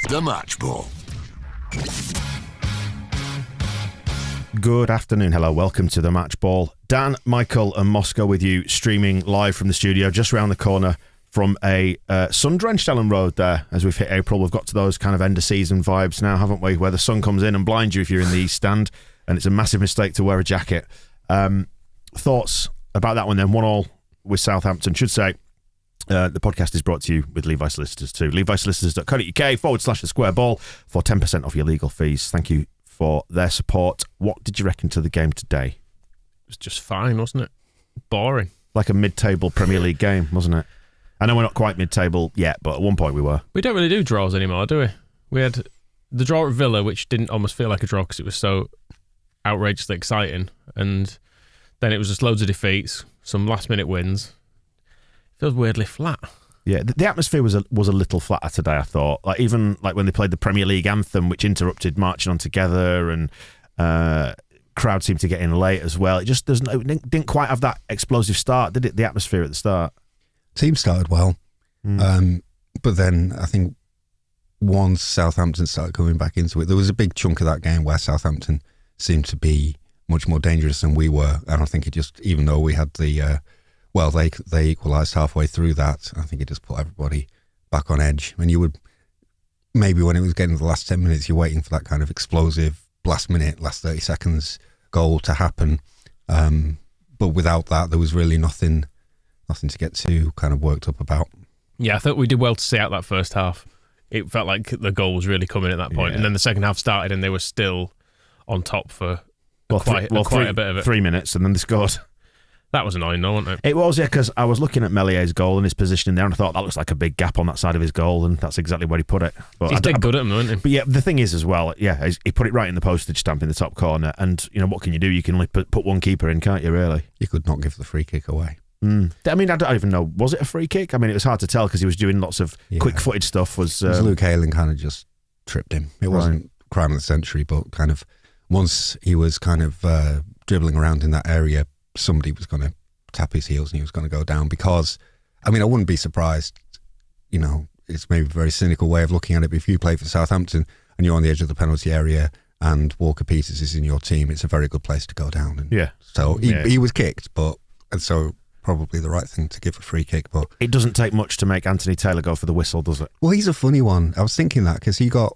The Match Ball. Good afternoon, hello, welcome to The Match Ball. Dan, Michael and Moscow with you, streaming live from the studio just round the corner from a sun-drenched Ellen Road there. As we've hit April, we've got to those kind of end-of-season vibes now, haven't we, where the sun comes in and blinds you if you're in the East Stand, and it's a massive mistake to wear a jacket. Thoughts about that one then? 1-1 with Southampton. Should say, the podcast is brought to you with Levi Solicitors too. levisolicitors.co.uk/the square ball for 10% off your legal fees. Thank you for their support. What did you reckon to the game today? It was just fine, wasn't it? Boring. Like a mid-table Premier League game, wasn't it? I know we're not quite mid-table yet, but at one point we were. We don't really do draws anymore, do we? We had the draw at Villa, which didn't almost feel like a draw because it was so outrageously exciting, and then it was just loads of defeats, some last-minute wins. Feels weirdly flat. Yeah, the atmosphere was a little flatter today, I thought. Like even like when they played the Premier League anthem, which interrupted marching on together, and crowd seemed to get in late as well. It just didn't quite have that explosive start, did it? The atmosphere at the start. Team started well, but then I think once Southampton started coming back into it, there was a big chunk of that game where Southampton seemed to be much more dangerous than we were. And I think it just, even though we had the they equalised halfway through that, I think it just put everybody back on edge. And you would, maybe when it was getting to the last 10 minutes, you're waiting for that kind of explosive last 30 seconds goal to happen. But without that, there was really nothing to get too kind of worked up about. Yeah, I thought we did well to see out that first half. It felt like the goal was really coming at that point. And then the second half started and they were still on top for quite a bit of it. 3 minutes and then they scored. That was annoying, though, wasn't it? It was, yeah, because I was looking at Mellier's goal and his positioning there, and I thought that looks like a big gap on that side of his goal, and that's exactly where he put it. But He's dead good at him, though, isn't he? But yeah, the thing is as well, yeah, he put it right in the postage stamp in the top corner, and you know what can you do? You can only put one keeper in, can't you? Really? You could not give the free kick away. I mean, I don't even know. Was it a free kick? I mean, it was hard to tell because he was doing lots of quick-footed stuff. Was Luke Ayling kind of just tripped him? It wasn't crime of the century, but kind of once he was kind of dribbling around in that area, somebody was going to tap his heels and he was going to go down. Because, I mean, I wouldn't be surprised. You know, it's maybe a very cynical way of looking at it, but if you play for Southampton and you're on the edge of the penalty area and Walker Peters is in your team, it's a very good place to go down. And so he was kicked, and so probably the right thing to give a free kick. But it doesn't take much to make Anthony Taylor go for the whistle, does it? Well, he's a funny one. I was thinking that because he got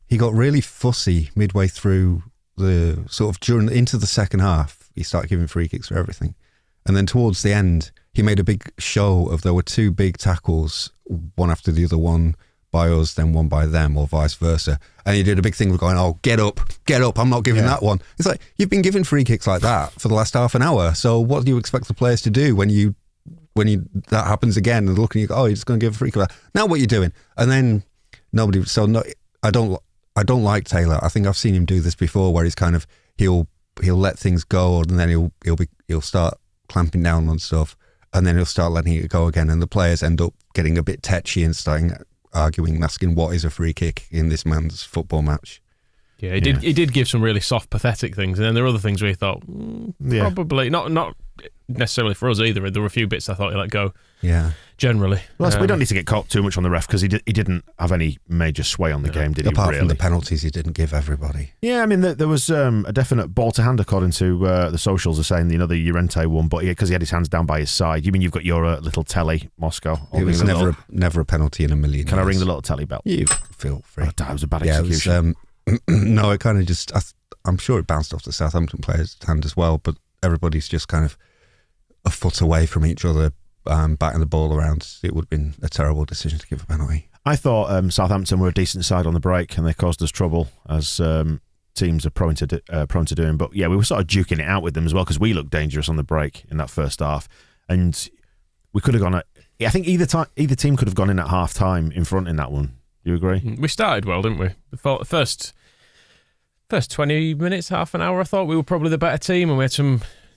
really fussy midway through the sort of into the second half. He started giving free kicks for everything. And then towards the end, he made a big show of there were two big tackles, one after the other, one by us, then one by them, or vice versa. And he did a big thing of going, oh, get up, I'm not giving that one. It's like, you've been giving free kicks like that for the last half an hour. So what do you expect the players to do when that happens again and looking at you, oh, you're just going to give a free kick? Now what are you doing? And then I don't like Taylor. I think I've seen him do this before where he's kind of, he'll let things go and then he'll start clamping down on stuff and then he'll start letting it go again, and the players end up getting a bit tetchy and starting arguing and asking what is a free kick in this man's football match. Yeah, he did give some really soft, pathetic things, and then there were other things where he thought probably not necessarily for us either. There were a few bits I thought he let go. Yeah, generally. Well, we don't need to get caught too much on the ref because he didn't have any major sway on the game, did he? Apart from the penalties, he didn't give everybody. Yeah, I mean there was a definite ball to hand according to the socials are saying, the Llorente one, but because he had his hands down by his side. You mean you've got your little telly, Moscow? It was never a penalty in a million. Can I ring the little telly bell? You feel free. That was a bad execution. No, it kind of just, I'm sure it bounced off the Southampton player's hand as well, but everybody's just kind of a foot away from each other, batting the ball around. It would have been a terrible decision to give a penalty. I thought Southampton were a decent side on the break and they caused us trouble, as teams are prone to doing. But yeah, we were sort of duking it out with them as well because we looked dangerous on the break in that first half. And we could have gone I think either team could have gone in at half time in front in that one. Do you agree? We started well, didn't we? The first 20 minutes, half an hour, I thought we were probably the better team, and we had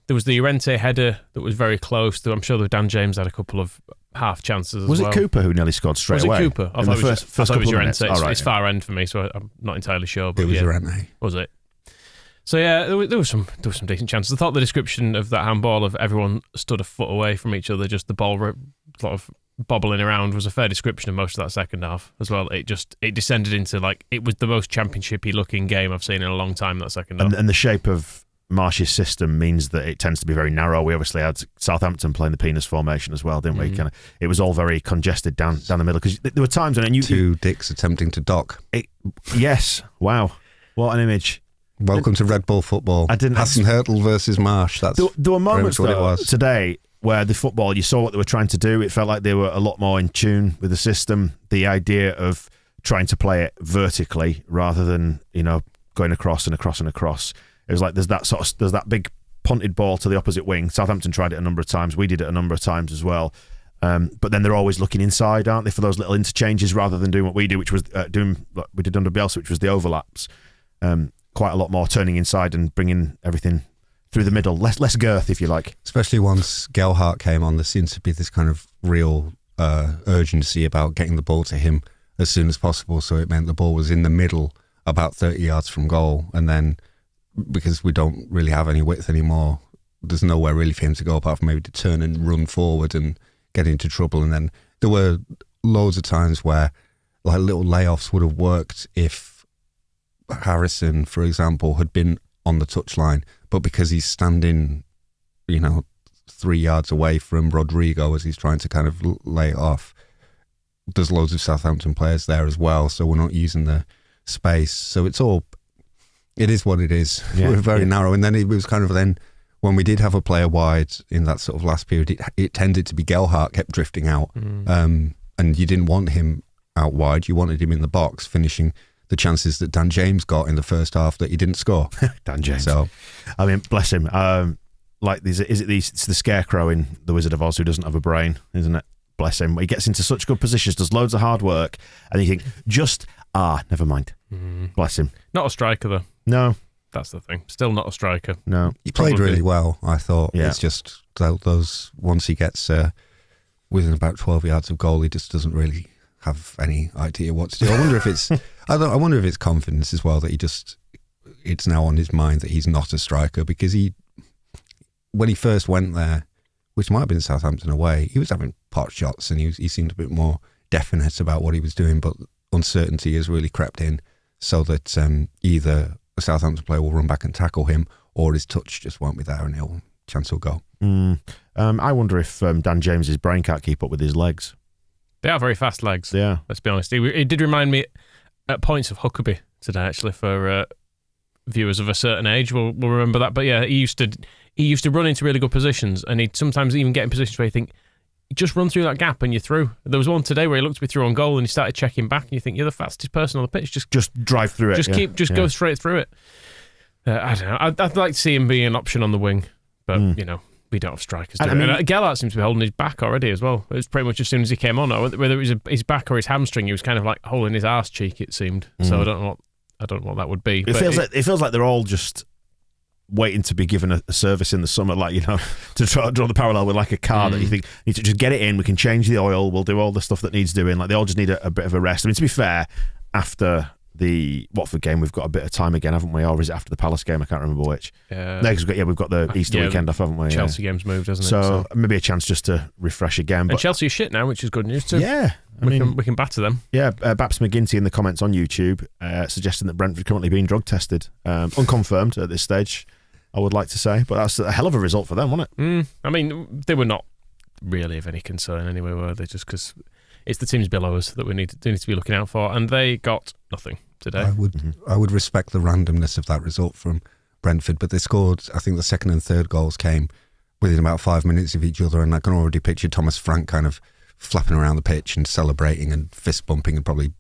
there was the Llorente header that was very close. I'm sure that Dan James had a couple of half chances as well. Was it Cooper who nearly scored straight away? Was it Cooper? I thought it was Llorente. It's far end for me, so I'm not entirely sure. But it was Llorente. Was it? So yeah, there was some decent chances. I thought the description of that handball of everyone stood a foot away from each other, just the ball sort of bobbling around was a fair description of most of that second half as well. It descended into it was the most championshipy looking game I've seen in a long time, that second half. And the shape of Marsh's system means that it tends to be very narrow. We obviously had Southampton playing the penis formation as well, didn't we? It was all very congested down the middle, because there were times when two dicks attempting to dock. Yes, wow, what an image! Welcome to Red Bull football. Hassan Hurtle versus Marsh. There were moments what it was today where the football, you saw what they were trying to do. It felt like they were a lot more in tune with the system. The idea of trying to play it vertically rather than going across and across and across. It was like there's that big punted ball to the opposite wing. Southampton tried it a number of times. We did it a number of times as well. But then they're always looking inside, aren't they, for those little interchanges rather than doing what we do, which was doing what we did under Bielsa, which was the overlaps. Quite a lot more turning inside and bringing everything through the middle. Less girth, if you like. Especially once Gelhardt came on, there seems to be this kind of real urgency about getting the ball to him as soon as possible. So it meant the ball was in the middle, about 30 yards from goal, and then because we don't really have any width anymore, there's nowhere really for him to go apart from maybe to turn and run forward and get into trouble. And then there were loads of times where little layoffs would have worked if Harrison, for example, had been on the touchline, but because he's standing 3 yards away from Rodrigo as he's trying to kind of lay it off, there's loads of Southampton players there as well, so we're not using the space. So it is what it is. Yeah, we're very narrow. And then it was kind of when we did have a player wide in that sort of last period, it tended to be Gelhardt kept drifting out. And you didn't want him out wide. You wanted him in the box, finishing the chances that Dan James got in the first half that he didn't score. Dan James. So, I mean, bless him. It's the scarecrow in The Wizard of Oz who doesn't have a brain, isn't it? Bless him. He gets into such good positions, does loads of hard work, and you think, never mind. Bless him. Not a striker, though. No. That's the thing. Still not a striker. No. He played really well, I thought. Yeah. It's just those, once he gets within about 12 yards of goal, he just doesn't really have any idea what to do. I wonder if it's I wonder if it's confidence as well, that it's now on his mind that he's not a striker, because when he first went there, which might have been Southampton away, he was having pot shots and he seemed a bit more definite about what he was doing, but uncertainty has really crept in, so that either a Southampton player will run back and tackle him, or his touch just won't be there and chance will go. I wonder if Dan James's brain can't keep up with his legs. They are very fast legs. Yeah. Let's be honest. It did remind me at points of Huckabee today, actually, for viewers of a certain age will remember that. But yeah, he used to run into really good positions, and he'd sometimes even get in positions where you think, just run through that gap and you're through. There was one today where he looked to be through on goal and he started checking back, and you think, you're the fastest person on the pitch. Just drive through it. Go straight through it. I don't know. I'd like to see him be an option on the wing, but we don't have strikers. And Gelhardt seems to be holding his back already as well. It was pretty much as soon as he came on, whether it was his back or his hamstring, he was kind of like holding his arse cheek, it seemed. So I don't know what that would be. It feels like they're all just waiting to be given a service in the summer, to try to draw the parallel with like a car that you think, need to just get it in, we can change the oil, we'll do all the stuff that needs doing. They all just need a bit of a rest. I mean, to be fair, after the Watford game, we've got a bit of time again, haven't we? Or is it after the Palace game? I can't remember which. We've got the Easter weekend off, haven't we? Chelsea game's moved, hasn't it? So maybe a chance just to refresh again. And Chelsea are shit now, which is good news too. Yeah. We can batter them. Yeah, Babs McGinty in the comments on YouTube suggesting that Brentford currently being drug tested. Unconfirmed at this stage, I would like to say. But that's a hell of a result for them, wasn't it? I mean, they were not really of any concern anyway, were they? Just because it's the teams below us that we need to be looking out for, and they got nothing today. I would respect the randomness of that result from Brentford, but they scored, I think the second and third goals came within about 5 minutes of each other, and I can already picture Thomas Frank kind of flapping around the pitch and celebrating and fist bumping and probably,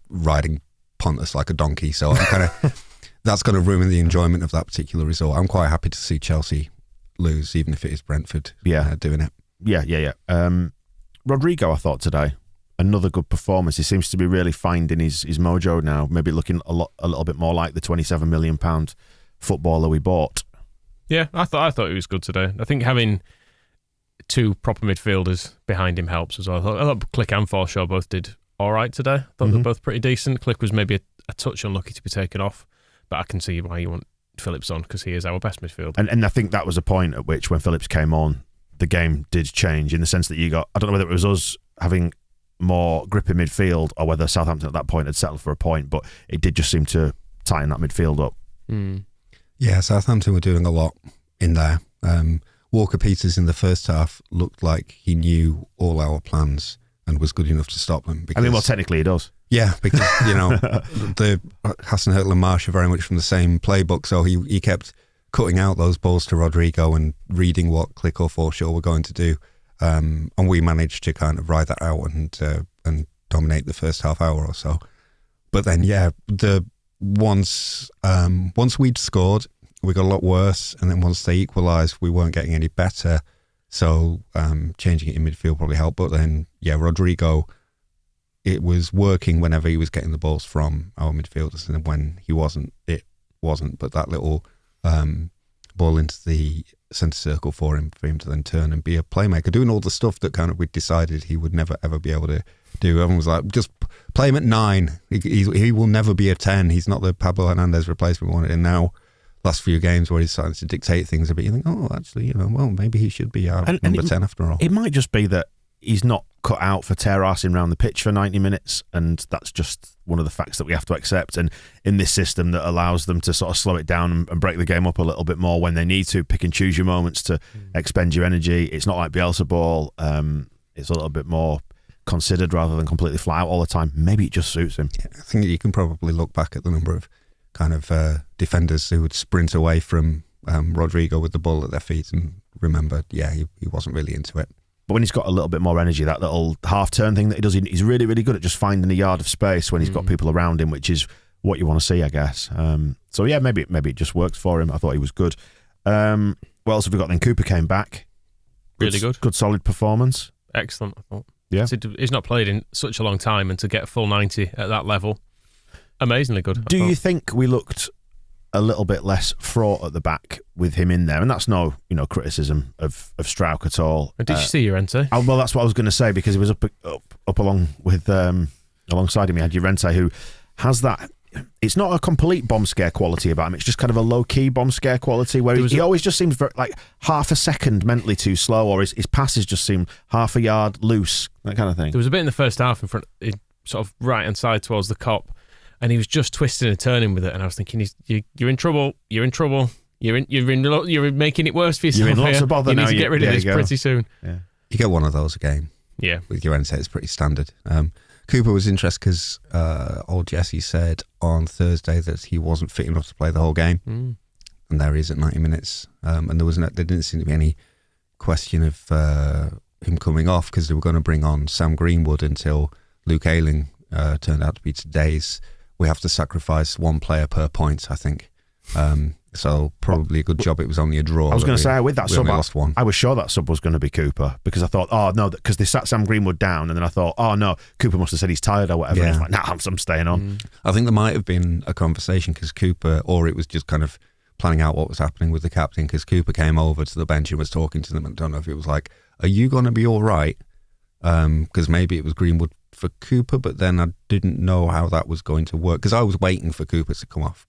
riding Pontus like a donkey. So I'm kind of that's going to ruin the enjoyment of that particular result. I'm quite happy to see Chelsea lose, even if it is Brentford doing it. Yeah. Rodrigo, I thought today, another good performance. He seems to be really finding his mojo now, maybe looking a little bit more like the £27 million footballer we bought. Yeah, I thought he was good today. I think having two proper midfielders behind him helps as well. I thought Click and Forshaw both did all right today. I thought they were both pretty decent. Click was maybe a touch unlucky to be taken off, but I can see why you want Phillips on, because he is our best midfielder. And I think that was a point at which, when Phillips came on, the game did change, in the sense that you got, I don't know whether it was us having more grip in midfield, or whether Southampton at that point had settled for a point, but it did just seem to tighten that midfield up. Yeah, Southampton were doing a lot in there. Walker-Peters in the first half looked like he knew all our plans and was good enough to stop them. Because, I mean, well, technically he does. Yeah, because, the Hassan Hurtel and Marsh are very much from the same playbook, so he kept cutting out those balls to Rodrigo and reading what Click or Forshaw were going to do. And we managed to kind of ride that out and dominate the first half hour or so. But then, once we'd scored, we got a lot worse, and then once they equalised, we weren't getting any better. So changing it in midfield probably helped. But then, Rodrigo, it was working whenever he was getting the balls from our midfielders, and when he wasn't, it wasn't. But that little ball into the centre circle for him to then turn and be a playmaker, doing all the stuff that kind of we decided he would never ever be able to do. Everyone was like, just play him at 9. He will never be a 10. He's not the Pablo Hernandez replacement we wanted. And now, last few games where he's starting to dictate things a bit, you think, oh, actually, well, maybe he should be our number 10 after all. It might just be that he's not cut out for tear-arsing around the pitch for 90 minutes, and that's just one of the facts that we have to accept. And in this system that allows them to sort of slow it down and break the game up a little bit more when they need to, pick and choose your moments to expend your energy. It's not like Bielsa ball. It's a little bit more considered rather than completely flat out all the time. Maybe it just suits him. Yeah, I think you can probably look back at the number of kind of defenders who would sprint away from Rodrigo with the ball at their feet and remember, he wasn't really into it. But when he's got a little bit more energy, that little half-turn thing that he does, he's really, really good at just finding a yard of space when he's got people around him, which is what you want to see, I guess. So, maybe it just works for him. I thought he was good. What else have we got then? Cooper came back. Really good. Good, solid performance. Excellent, I thought. Yeah. He's not played in such a long time, and to get a full 90 at that level, amazingly good. Do you think we looked a little bit less fraught at the back with him in there? And that's no, criticism of Strauch at all. Did you see Llorente? Well, that's what I was going to say, because he was up along with alongside him. He had Llorente, who has that. It's not a complete bomb scare quality about him. It's just kind of a low key bomb scare quality where he always just seems like half a second mentally too slow, or his passes just seem half a yard loose, that kind of thing. There was a bit in the first half in front, sort of right hand side towards the cop, and he was just twisting and turning with it, and I was thinking, you're in trouble. You're in trouble. You're making it worse for yourself. You're in lots of bother now. You need to get rid of this pretty soon. Yeah. You get one of those a game. Yeah. With Llorente, it's pretty standard. Cooper was interested because old Jesse said on Thursday that he wasn't fit enough to play the whole game, and there he is at 90 minutes. And there didn't seem to be any question of him coming off, because they were going to bring on Sam Greenwood until Luke Ayling turned out to be today's. We have to sacrifice one player per point, I think. So probably a good job it was only a draw. I was going to say, with that sub, lost one. I was sure that sub was going to be Cooper, because I thought, oh no, because they sat Sam Greenwood down, and then I thought, oh no, Cooper must have said he's tired or whatever. And I was like, nah, I'm staying on. I think there might have been a conversation, because Cooper, or it was just kind of planning out what was happening with the captain, because Cooper came over to the bench and was talking to them. I don't know if it was like, are you going to be all right? Because maybe it was Greenwood for Cooper, but then I didn't know how that was going to work, because I was waiting for Cooper to come off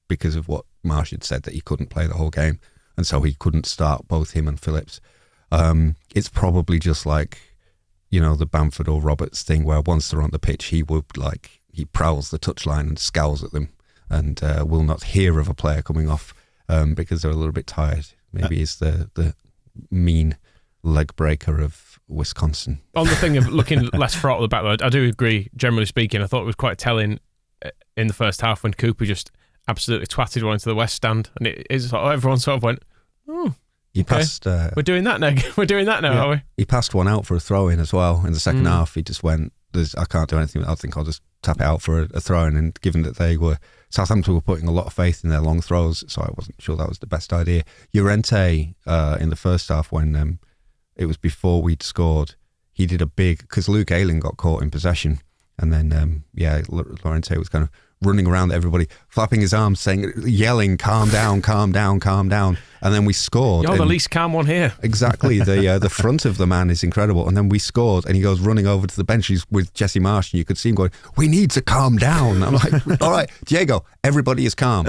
because of what Marsh had said, that he couldn't play the whole game, and so he couldn't start both him and Phillips. It's probably just like, the Bamford or Roberts thing, where once they're on the pitch, he prowls the touchline and scowls at them, and will not hear of a player coming off because they're a little bit tired. Maybe he's the mean leg breaker of Wisconsin. On the thing of looking less fraught at the back, I do agree, generally speaking. I thought it was quite telling in the first half when Cooper just absolutely twatted one into the West Stand, and everyone sort of went, oh, he passed. We're doing that now. We're doing that now, are we? He passed one out for a throw-in as well in the second half. He just went, I can't do anything. I think I'll just tap it out for a throw-in. And given that Southampton were putting a lot of faith in their long throws, so I wasn't sure that was the best idea. Llorente, in the first half, when it was before we'd scored, he did a big, because Luke Ayling got caught in possession, and then Llorente was kind of running around everybody, flapping his arms, yelling, calm down, calm down, calm down. And then we scored. You're the least calm one here. Exactly. The front of the man is incredible. And then we scored, and he goes running over to the bench. He's with Jesse Marsh, and you could see him going, "We need to calm down." I'm like, "All right, Diego, everybody is calm.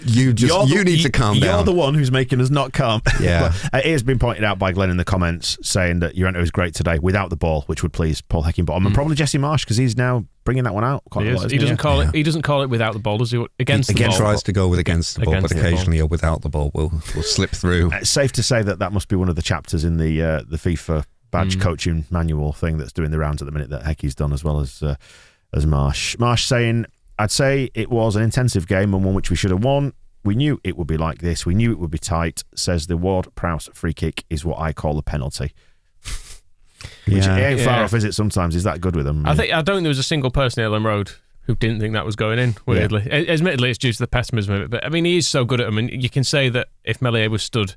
You need to calm down." You're the one who's making us not calm. Yeah. It has been pointed out by Glenn in the comments saying that Llorente was great today without the ball, which would please Paul Heckingbottom and probably Jesse Marsh, because he's now bringing that one out quite a lot. He doesn't call it. He doesn't call it without the ball, does he? Against the ball. He tries to go with against the ball, but occasionally or without the ball will slip through. It's safe to say that must be one of the chapters in the FIFA badge coaching manual thing that's doing the rounds at the minute that Heckie's done, as well as Marsh. Marsh saying, "I'd say it was an intensive game and one which we should have won. We knew it would be like this. We knew it would be tight." Says the Ward-Prowse free kick is what I call a penalty. Which ain't far off, is it? Sometimes he's that good with them. I don't think there was a single person at Ellen Road who didn't think that was going in, weirdly. Yeah. Admittedly, it's due to the pessimism of it, but I mean, he is so good at them, and you can say that if Meslier was stood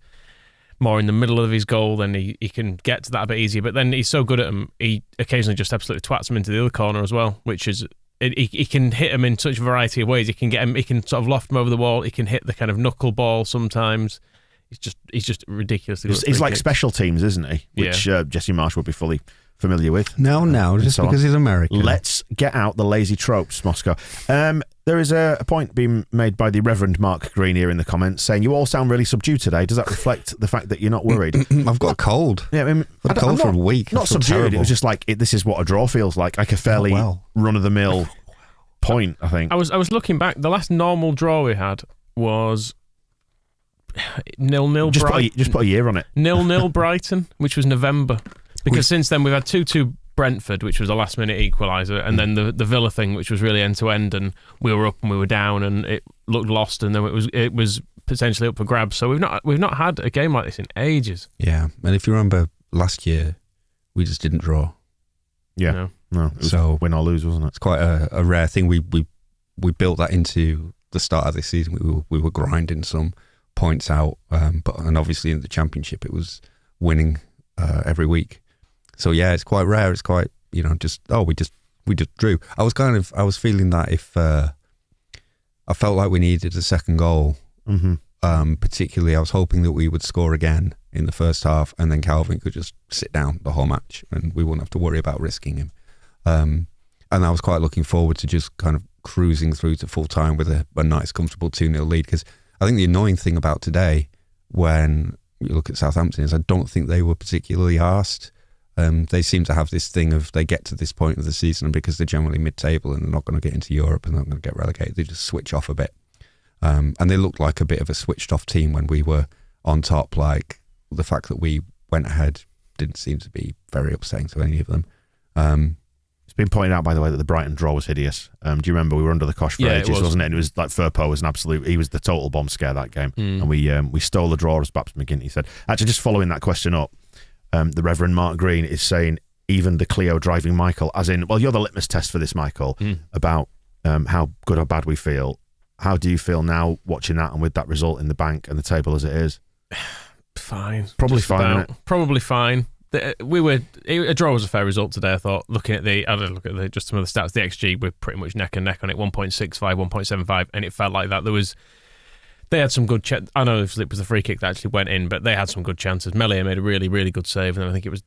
more in the middle of his goal, then he can get to that a bit easier, but then he's so good at them, he occasionally just absolutely twats him into the other corner as well, which is, he can hit him in such a variety of ways. He can get him, he can sort of loft him over the wall, he can hit the kind of knuckle ball sometimes. He's just ridiculously good. He's like special teams, isn't he? Which Jesse Marsh would be fully familiar with. No, just because he's American. Let's get out the lazy tropes, Moscow. There is a point being made by the Reverend Mark Green here in the comments saying, "You all sound really subdued today. Does that reflect the fact that you're not worried?" I've got a cold. Yeah, I mean, I've got a cold for a week. Not subdued. Terrible. It was just like this is what a draw feels like a fairly run of the mill point. I think I was looking back. The last normal draw we had was 0-0. Just put a year on it. 0-0 Brighton, which was November. Because since then we've had 2-2 Brentford, which was a last minute equaliser, and then the Villa thing, which was really end to end, and we were up and we were down, and it looked lost, and then it was potentially up for grabs. So we've not had a game like this in ages. Yeah, and if you remember last year, we just didn't draw. Yeah, no. So win or lose, wasn't it? It's quite a rare thing. We built that into the start of this season. We were grinding some points out, and obviously in the Championship it was winning every week. So yeah, it's quite rare. It's quite we just drew. I was feeling that if I felt like we needed a second goal, particularly I was hoping that we would score again in the first half, and then Calvin could just sit down the whole match, and we wouldn't have to worry about risking him. And I was quite looking forward to just kind of cruising through to full time with a nice, comfortable 2-0 lead, because I think the annoying thing about today, when you look at Southampton, is I don't think they were particularly arsed. They seem to have this thing of they get to this point of the season, because they're generally mid-table and they're not going to get into Europe and they're not going to get relegated, they just switch off a bit. And they looked like a bit of a switched off team when we were on top. Like, the fact that we went ahead didn't seem to be very upsetting to any of them. It's been pointed out, by the way, that the Brighton draw was hideous. Do you remember we were under the cosh for ages, wasn't it? And it was like Firpo was he was the total bomb scare that game. And we stole the draw, as Babs McGinty said. Actually, just following that question up, the Reverend Mark Green is saying, even the Clio driving Michael, as in, well, you're the litmus test for this, Michael, about how good or bad we feel. How do you feel now watching that and with that result in the bank and the table as it is? Fine. Probably fine. Probably fine. A draw was a fair result today, I thought. Looking at just some of the stats, the XG were pretty much neck and neck on it, 1.65, 1.75, and it felt like that. They had some good I know it was the free kick that actually went in, but they had some good chances. Meslier made a really, really good save, and I think it was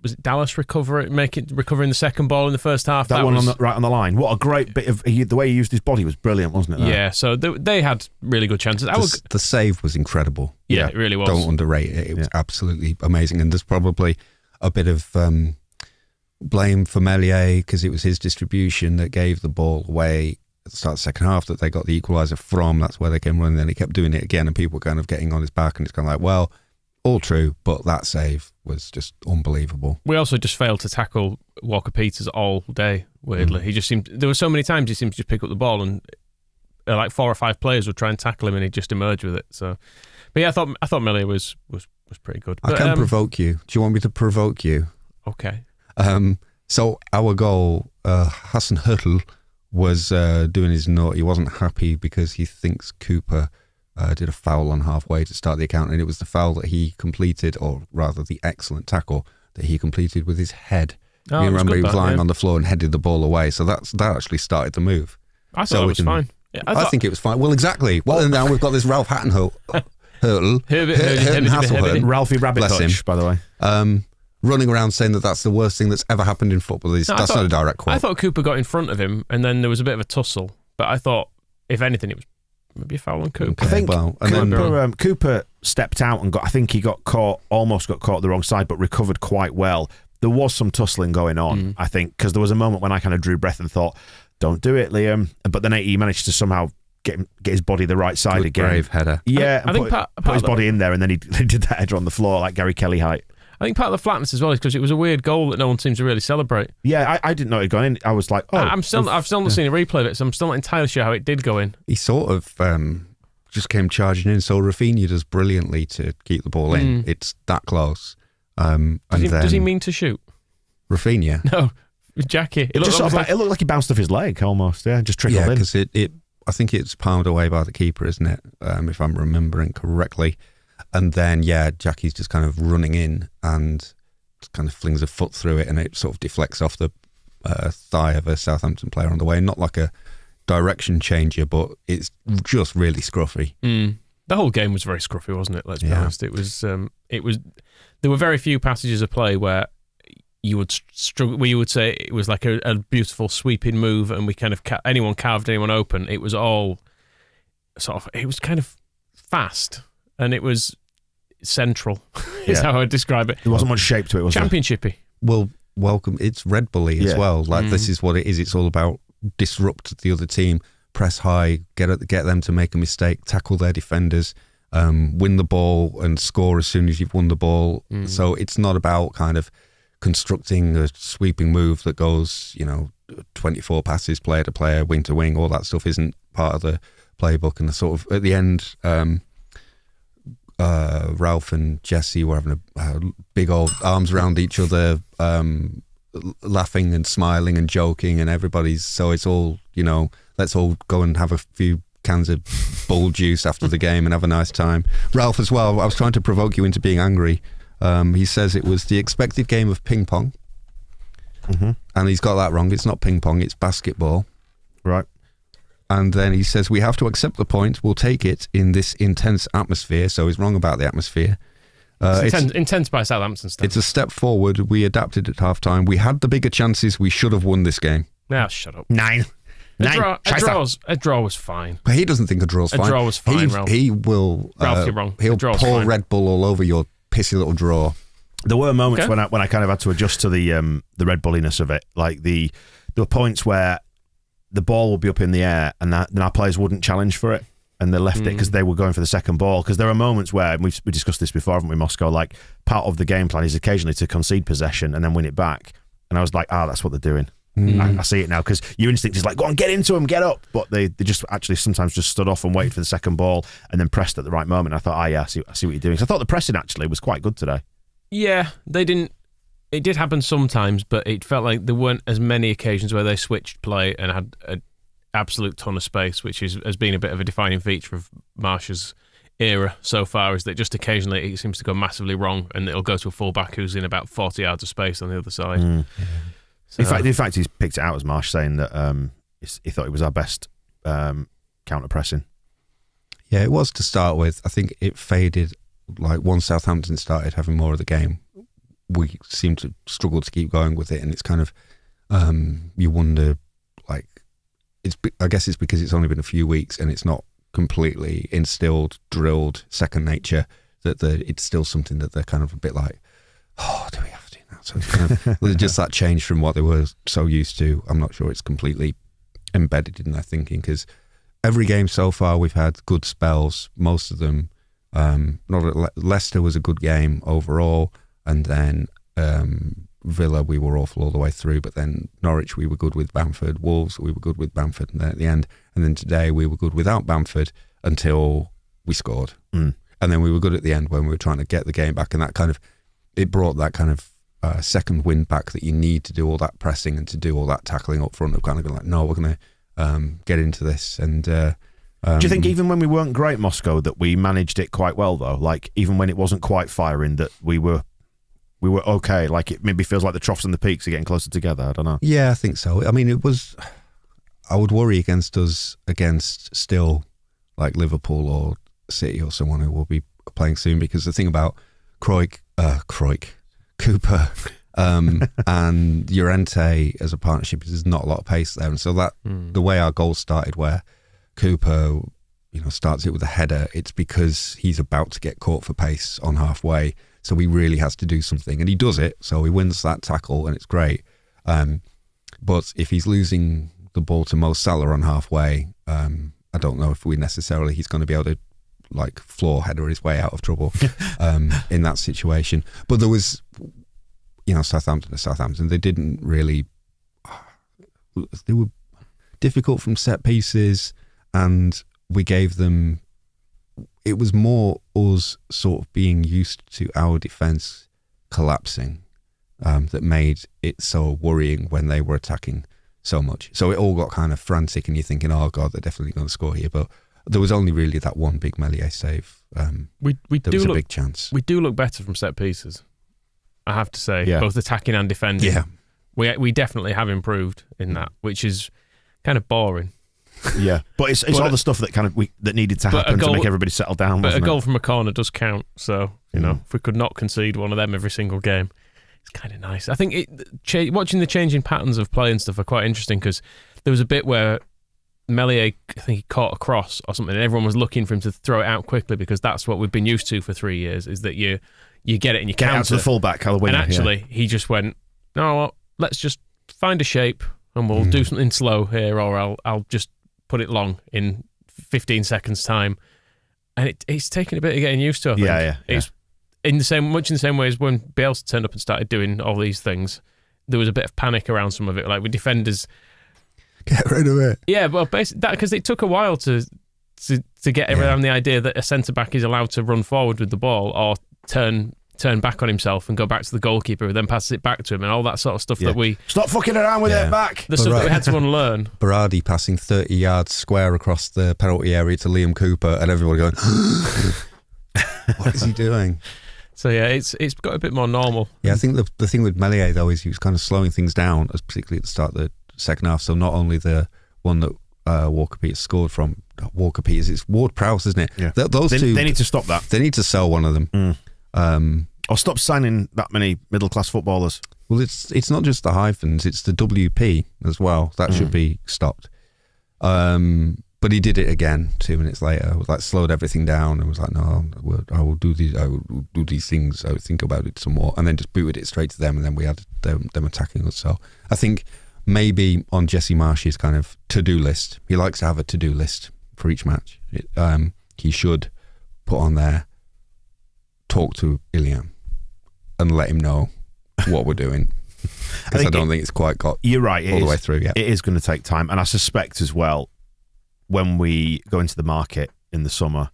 it Dallas recovering the second ball in the first half? That one right on the line. What a great bit of the way he used his body was brilliant, wasn't it? Yeah, so they had really good chances. The save was incredible. Yeah, it really was. Don't underrate it. It was absolutely amazing, and there's probably a bit of blame for Meslier because it was his distribution that gave the ball away at the start of the second half that they got the equaliser from. That's where they came running, then he kept doing it again, and people were kind of getting on his back, and it's kind of like, well, all true, but that save was just unbelievable. We also just failed to tackle Walker Peters all day, weirdly. He just seemed, there were so many times he seemed to just pick up the ball and like 4 or 5 players would try and tackle him and he'd just emerge with it. So, but yeah, I thought Meslier was pretty good. But, I can provoke you. Do you want me to provoke you? Okay. So our goal, Hassan Hurtel was doing his note. He wasn't happy because he thinks Cooper did a foul on halfway to start the account, and it was the foul that he completed, or rather the excellent tackle that he completed with his head. You remember he was lying on the floor and headed the ball away, so that actually started the move. I thought it was fine. Yeah, I think it was fine. Well, exactly. Well, and now we've got this Ralph Hurtle, Ralphie Rabbit Hutch, by the way. Running around saying that's the worst thing that's ever happened in football. That's not a direct quote. I thought Cooper got in front of him, and then there was a bit of a tussle. But I thought, if anything, it was maybe a foul on Cooper. Okay, I think Cooper stepped out and I think he almost got caught the wrong side, but recovered quite well. There was some tussling going on, I think, because there was a moment when I kind of drew breath and thought, don't do it, Liam. But then he managed to somehow get his body the right side again. Brave header. Yeah, I think put his body in there, and then he did that header on the floor like Gary Kelly height. I think part of the flatness as well is because it was a weird goal that no one seems to really celebrate. Yeah, I didn't know it had gone in. I was like, I've still not seen a replay of it, so I'm still not entirely sure how it did go in. He sort of just came charging in, so Rafinha does brilliantly to keep the ball in. It's that close. Does he mean to shoot? Rafinha? No, Jackie. It looked like he bounced off his leg almost. Yeah, just trickled in. Yeah, because I think it's palmed away by the keeper, isn't it? If I'm remembering correctly. And then, Jackie's just kind of running in and just kind of flings a foot through it, and it sort of deflects off the thigh of a Southampton player on the way. Not like a direction changer, but it's just really scruffy. The whole game was very scruffy, wasn't it? Let's be honest. It was. There were very few passages of play where you would struggle, where you would say it was like a beautiful sweeping move, and we kind of anyone carved anyone open. It was all sort of. It was kind of fast, and it was central. Is how I would describe it. There wasn't much shape to it, was Championshipy. Well, welcome. It's Red Bully as well. Like this is what it is. It's all about disrupt the other team, press high, get them to make a mistake, tackle their defenders, win the ball and score as soon as you've won the ball. So it's not about kind of constructing a sweeping move that goes, 24 passes, player to player, wing to wing. All that stuff isn't part of the playbook. And the sort of at the end, Ralph and Jesse were having a big old arms around each other, laughing and smiling and joking, and so it's all, let's all go and have a few cans of bull juice after the game and have a nice time. Ralph as well, I was trying to provoke you into being angry. He says it was the expected game of ping pong, and he's got that wrong. It's not ping pong, it's basketball. Right. And then he says, we have to accept the point. We'll take it in this intense atmosphere. So he's wrong about the atmosphere. It's intense by Southampton stuff. It's a step forward. We adapted at half-time. We had the bigger chances. We should have won this game. Now, shut up. Nine. A draw was fine. But he doesn't think a draw's fine. A draw was fine, Ralph. He will... Ralph, you're wrong. He'll pour Red Bull all over your pissy little draw. There were moments when I kind of had to adjust to the Red Bulliness of it. Like there were points where the ball would be up in the air and then our players wouldn't challenge for it, and they left it because they were going for the second ball. Because there are moments where, and we discussed this before, haven't we, Moscow, like part of the game plan is occasionally to concede possession and then win it back. And I was like, that's what they're doing. I see it now, because your instinct is like, go on, get into them, get up. But they just actually sometimes just stood off and waited for the second ball and then pressed at the right moment. I thought, I see what you're doing. So I thought the pressing actually was quite good today. Yeah, they didn't. It did happen sometimes, but it felt like there weren't as many occasions where they switched play and had an absolute ton of space, which has been a bit of a defining feature of Marsh's era so far, is that just occasionally it seems to go massively wrong and it'll go to a fullback who's in about 40 yards of space on the other side. So, in fact, he's picked it out as Marsh, saying that he thought it was our best counter-pressing. Yeah, it was to start with. I think it faded, like once Southampton started having more of the game, we seemed to struggle to keep going with it, and it's kind of you wonder, like, I guess it's because it's only been a few weeks and it's not completely instilled, drilled, second nature, that it's still something that they're kind of a bit like, do we have to do that? So it's kind of just that change from what they were so used to. I'm not sure it's completely embedded in their thinking, because every game so far we've had good spells, most of them. Leicester was a good game overall, and then Villa we were awful all the way through, but then Norwich we were good with Bamford, Wolves we were good with Bamford, and then at the end, and then today we were good without Bamford until we scored, and then we were good at the end when we were trying to get the game back, and that kind of, it brought that kind of second wind back that you need to do all that pressing and to do all that tackling up front, of kind of going like, no, we're going to get into this. And do you think even when we weren't great, Moscow, that we managed it quite well though? Like even when it wasn't quite firing, that we were okay? Like it maybe feels like the troughs and the peaks are getting closer together. I don't know. Yeah, I think so. I mean, it was. I would worry against us against still like Liverpool or City or someone who will be playing soon, because the thing about Cooper and Llorente as a partnership is there's not a lot of pace there, and so that the way our goal started, where Cooper starts it with a header, it's because he's about to get caught for pace on halfway, so he really has to do something, and he does it, so he wins that tackle and it's great. But if he's losing the ball to Mo Salah on halfway, I don't know if he's going to be able to like floor header his way out of trouble in that situation. But there was, Southampton, they didn't really, they were difficult from set pieces, and we gave them, it was more us sort of being used to our defence collapsing that made it so worrying when they were attacking so much. So it all got kind of frantic, and you're thinking, oh God, they're definitely going to score here. But there was only really that one big Meslier save. We there do was look, a big chance. We do look better from set pieces, I have to say, Yeah. both attacking and defending. Yeah. We definitely have improved in that, which is kind of boring. Yeah, but it's all the stuff that that needed to happen to make everybody settle down. But a goal it? from a corner does count. So if we could not concede one of them every single game, it's kind of nice. I think watching the changing patterns of play and stuff are quite interesting, because there was a bit where Meslier, I think he caught a cross or something, and everyone was looking for him to throw it out quickly, because that's what we've been used to for 3 years, is that you get it and you Get counter. out to the fullback, And actually, he just went, no, well, let's just find a shape and we'll do something slow here, or I'll just put it long in 15 seconds time. And it's taken a bit of getting used to, I think. Yeah. It's much in the same way as when Bielsa turned up and started doing all these things, there was a bit of panic around some of it, like with defenders. Get rid of it. Yeah, well, basically that, because it took a while to get around the idea that a centre back is allowed to run forward with the ball or turn back on himself and go back to the goalkeeper, who then passes it back to him, and all that sort of stuff that we stop fucking around with it back. The stuff that we had to unlearn. Berardi passing 30 yards square across the penalty area to Liam Cooper, and everybody going, what is he doing? So yeah, it's got a bit more normal. Yeah, I think the thing with Meslier though is he was kind of slowing things down, particularly at the start of the second half. So not only the one that Walker Peters scored from, Walker Peters, it's Ward Prowse, isn't it? Yeah. Those two, they need to stop that. They need to sell one of them. Or stop signing that many middle class footballers. Well, it's not just the hyphens; it's the WP as well. That should be stopped. But he did it again 2 minutes later. Like slowed everything down and was like, "No, I will do these. I will do these things. I will think about it some more." And then just booted it straight to them, and then we had them attacking us. So I think maybe on Jesse Marsh's kind of to-do list, he likes to have a to-do list for each match. He should put on there, talk to Iliam and let him know what we're doing, because I don't think it's quite got you're right, all the way through yet. It is going to take time, and I suspect as well, when we go into the market in the summer,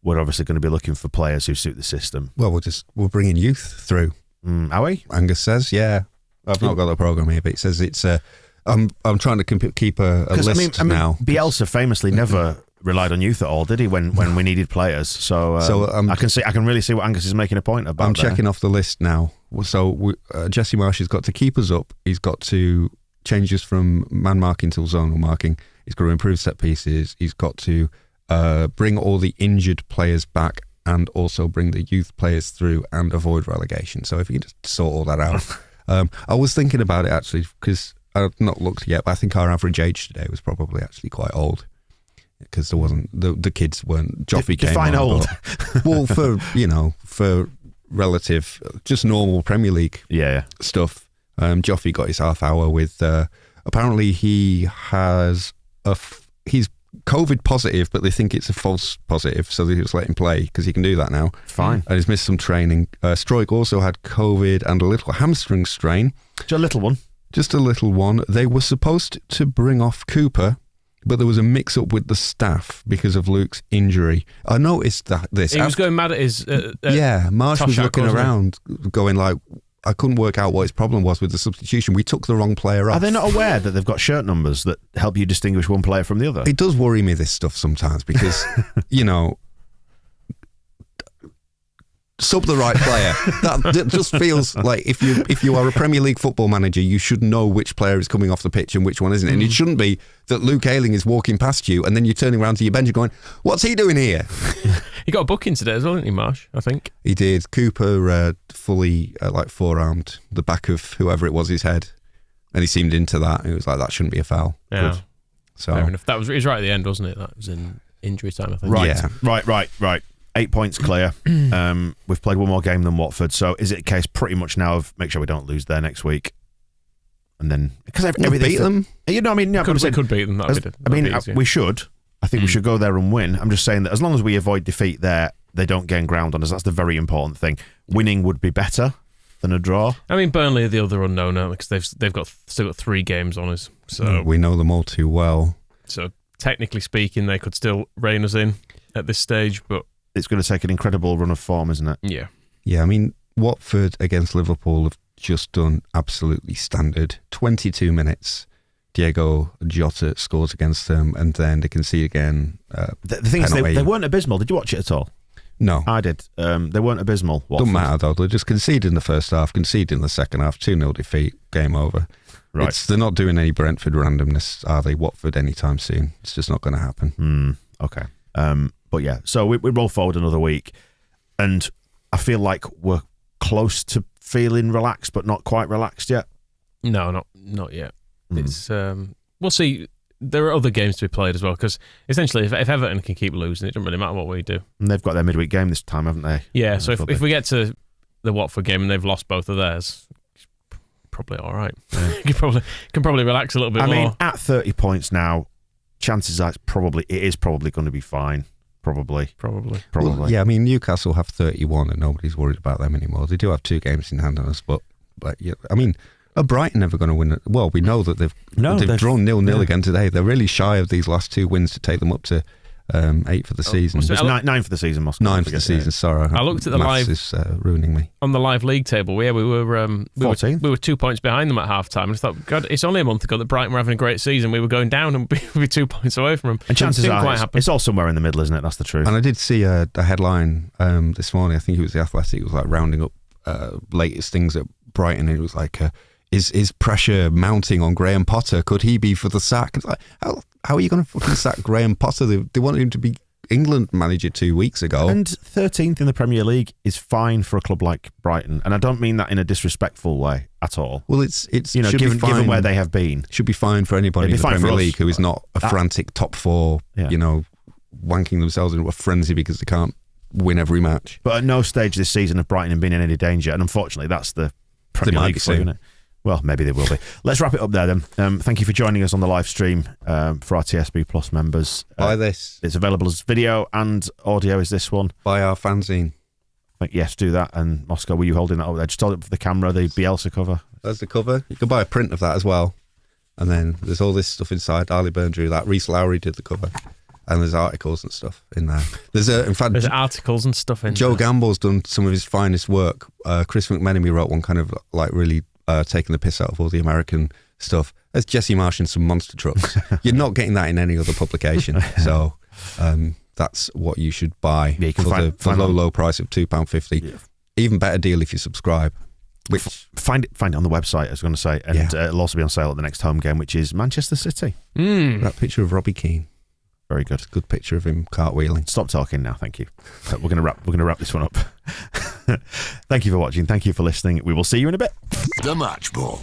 we're obviously going to be looking for players who suit the system. Well, we're bringing youth through. Are we? Angus says, yeah. I've not got the programme here, but it says it's I'm trying to keep a list now. Bielsa famously never relied on youth at all, did he? When we needed players, so I can really see what Angus is making a point about. I'm checking off the list now. So Jesse Marsh has got to keep us up. He's got to change us from man marking to zonal marking. He's got to improve set pieces. He's got to bring all the injured players back, and also bring the youth players through and avoid relegation. So if you can just sort all that out. I was thinking about it actually, because I've not looked yet, but I think our average age today was probably actually quite old, because there wasn't the kids weren't. Joffrey came define on, old. But, well, for relative, just normal Premier League stuff. Joffrey got his half hour with. Apparently, he has he's COVID positive, but they think it's a false positive, so they just let him play because he can do that now. Fine. And he's missed some training. Stroik also had COVID and a little hamstring strain. Just a little one. Just a little one. They were supposed to bring off Cooper, but there was a mix-up with the staff because of Luke's injury. I noticed this. He was going mad at his... Marsh was looking around, going like, I couldn't work out what his problem was with the substitution. We took the wrong player off. Are they not aware that they've got shirt numbers that help you distinguish one player from the other? It does worry me, this stuff, sometimes, because, sub the right player. That just feels like if you are a Premier League football manager, you should know which player is coming off the pitch and which one isn't. And it shouldn't be that Luke Ayling is walking past you and then you're turning around to your bench and going, what's he doing here? He got a booking today as well, didn't he, Marsh? I think he did. Cooper fully forearmed the back of whoever it was, his head, and he seemed into that. He was like, that shouldn't be a foul. Yeah. Good. So fair enough. It was right at the end, wasn't it? That was in injury time, I think. Right, Yeah. right. 8 points clear. We've played one more game than Watford, so is it a case pretty much now of make sure we don't lose there next week, and then because everything beat them? You know, I mean, no, We could beat them. We should. I think we should go there and win. I'm just saying that as long as we avoid defeat there, they don't gain ground on us. That's the very important thing. Winning would be better than a draw. I mean, Burnley are the other unknown now because they've still got 3 games on us. So we know them all too well. So technically speaking, they could still rein us in at this stage, but it's going to take an incredible run of form, isn't it? Yeah. Yeah, I mean, Watford against Liverpool have just done absolutely standard. 22 minutes, Diego Jota scores against them, and then they concede again. The thing is, they weren't abysmal. Did you watch it at all? No. I did. They weren't abysmal. Watford. Doesn't matter, though. They just conceded in the first half, conceded in the second half, 2-0 defeat, game over. Right. They're not doing any Brentford randomness, are they, Watford, anytime soon? It's just not going to happen. Okay. But yeah, so we roll forward another week, and I feel like we're close to feeling relaxed, but not quite relaxed yet. No, not yet. It's we'll see. There are other games to be played as well, because essentially, if Everton can keep losing, it doesn't really matter what we do. And they've got their midweek game this time, haven't they? Yeah. So if we get to the Watford game and they've lost both of theirs, it's probably all right. Yeah. You can probably relax a little bit more. I mean, at 30 points now, chances are it is probably going to be fine. Probably. Well, yeah, I mean, Newcastle have 31 and nobody's worried about them anymore. They do have 2 games in hand on us, but yeah, I mean, are Brighton never going to win it? Well, we know that they've drawn 0-0 again today. They're really shy of these last 2 wins to take them up to 8 for the season. So it's 9 for the season, Moscow. 9 for the season, sorry. I looked at the Maths live. is ruining me. On the live league table, we were 14th. we were 2 points behind them at half time. And I thought, God, it's only a month ago that Brighton were having a great season. We were going down and we were 2 points away from them. And chances didn't are quite happen. it's all somewhere in the middle, isn't it? That's the truth. And I did see a headline this morning. I think it was The Athletic. It was like rounding up latest things at Brighton. And it was like, is pressure mounting on Graham Potter? Could he be for the sack? It's like, how are you going to fucking sack Graham Potter? They wanted him to be England manager 2 weeks ago. And 13th in the Premier League is fine for a club like Brighton. And I don't mean that in a disrespectful way at all. Well, it's given where they have been. Should be fine for anybody in the Premier League who is not a frantic top 4, wanking themselves into a frenzy because they can't win every match. But at no stage this season have Brighton been in any danger. And unfortunately, that's the Premier League for you, isn't it? Well, maybe they will be. Let's wrap it up there then. Thank you for joining us on the live stream for our TSB Plus members. Buy this. It's available as video and audio is this one. Buy our fanzine. Yes, do that. And Moscow, were you holding that up there? Just hold it up for the camera, the Bielsa cover. There's the cover. You can buy a print of that as well. And then there's all this stuff inside. Darley Byrne drew that. Reece Lowry did the cover. And there's articles and stuff in there. There's articles and stuff in Joe there. Gamble's done some of his finest work. Chris McMenemy wrote one kind of like really taking the piss out of all the American stuff. There's Jesse Marsh in some monster trucks. You're not getting that in any other publication. So that's what you should buy for the low price of £2.50. Yeah. Even better deal if you subscribe. Which find it on the website, I was going to say, and it'll also be on sale at the next home game, which is Manchester City. That picture of Robbie Keane. Very good. Good picture of him cartwheeling. Stop talking now, thank you. We're going to wrap this one up. Thank you for watching. Thank you for listening. We will see you in a bit. The Match Ball.